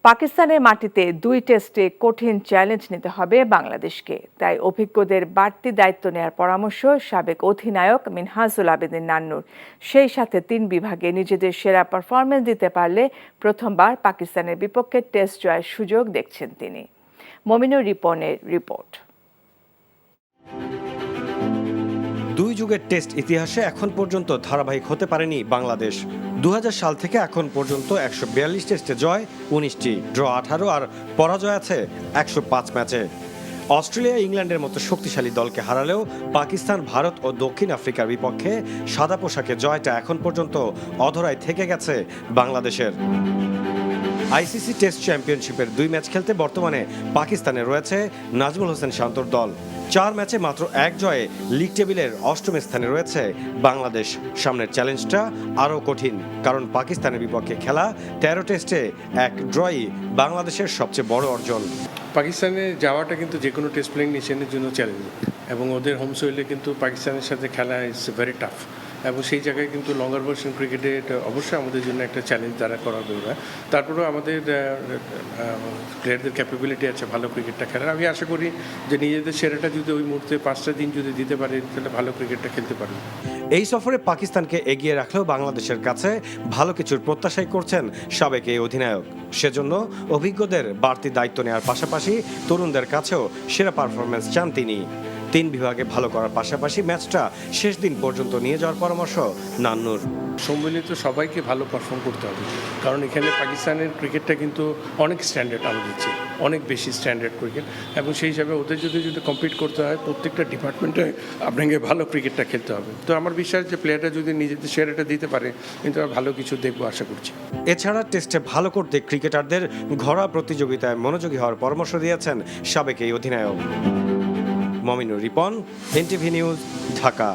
পাকিস্তানের মাটিতে ২ টেস্টে কঠিন চ্যালেঞ্জ নিতে হবে বাংলাদেশকে, তাই অভিজ্ঞদের বাড়তি দায়িত্ব নেওয়ার পরামর্শ সাবেক অধিনায়ক মিনহাজুল আবেদীন নান্নুর। সেই সাথে ৩ বিভাগে নিজেদের সেরা পারফরমেন্স দিতে পারলে প্রথমবার পাকিস্তানের বিপক্ষে টেস্ট জয়ের সুযোগ দেখছেন তিনি। মমিনুর রিপনের রিপোর্ট। ২ যুগের টেস্ট ইতিহাসে এখন পর্যন্ত ধারাবাহিক হতে পারেনি বাংলাদেশ। ২০০০ সাল থেকে এখন পর্যন্ত ১৪২ টেস্টে জয় ১৯টি, ড্র ১৮ আর পরাজয় আছে ১০৫ ম্যাচে। অস্ট্রেলিয়া, ইংল্যান্ডের মতো শক্তিশালী দলকে হারালেও পাকিস্তান, ভারত ও দক্ষিণ আফ্রিকার বিপক্ষে সাদা পোশাকে জয়টা এখন পর্যন্ত অধরায় থেকে গেছে বাংলাদেশের। আইসিসি টেস্ট চ্যাম্পিয়নশিপের ২ ম্যাচ খেলতে বর্তমানে পাকিস্তানে রয়েছে নাজমুল হোসেন শান্তর দল। ৪ ম্যাচে মাত্র ১ জয়ে লিগ টেবিলের ৮ম স্থানে রয়েছে বাংলাদেশ। সামনের চ্যালেঞ্জটা আরও কঠিন, কারণ পাকিস্তানের বিপক্ষে খেলা ১৩ টেস্টে ১ ড্রই বাংলাদেশের সবচেয়ে বড় অর্জন। পাকিস্তানে যাওয়াটা কিন্তু যে কোনো টেস্ট প্লেইং নেশনের জন্য চ্যালেঞ্জ, এবং ওদের হোম সয়েলে কিন্তু পাকিস্তানের সাথে খেলা ইজ ভেরি টাফ, এবং সেই জায়গায় কিন্তু লঙ্গার ভার্সন ক্রিকেটে এটা অবশ্যই আমাদের জন্য একটা চ্যালেঞ্জ দ্বারা করা দরকার। তারপরেও আমাদের প্লেয়ারদের ক্যাপাবিলিটি আছে ভালো ক্রিকেটটা খেলার। আমি আশা করি যে নিজেদের সেরাটা যদি ওই মুহূর্তে 5টা দিন যদি দিতে পারে, তাহলে ভালো ক্রিকেটটা খেলতে পারবে। এই সফরে পাকিস্তানকে এগিয়ে রাখলেও বাংলাদেশের কাছে ভালো কিছুর প্রত্যাশাই করছেন সাবেক এই অধিনায়ক। সেজন্য অভিজ্ঞদের বাড়তি দায়িত্ব নেওয়ার পাশাপাশি তরুণদের কাছেও সেরা পারফরমেন্স চান তিনি। ৩ বিভাগে ভালো করার পাশাপাশি ম্যাচটা শেষ দিন পর্যন্ত নিয়ে যাওয়ার পরামর্শ নান্নুর। সম্মিলিত সবাইকে ভালো পারফর্ম করতে হবে, কারণ এখানে পাকিস্তানের ক্রিকেটটা কিন্তু অনেক স্ট্যান্ডার্ড আমাদের চেয়ে, অনেক বেশি স্ট্যান্ডার্ড ক্রিকেট, এবং সেই হিসাবে ওদের যদি কম্পিট করতে হয় প্রত্যেকটা ডিপার্টমেন্টে আপনাকে ভালো ক্রিকেটটা খেলতে হবে। তো আমার বিশ্বাস যে প্লেয়াররা যদি নিজেদের সেরাটা দিতে পারে, কিন্তু ভালো কিছু দেখবো আশা করছি। এছাড়া টেস্টে ভালো করতে ক্রিকেটারদের ঘরোয়া প্রতিযোগিতায় মনোযোগী হওয়ার পরামর্শ দিয়েছেন সাবেক এই অধিনায়ক। Mominur Ripon, NTV news, Dhaka.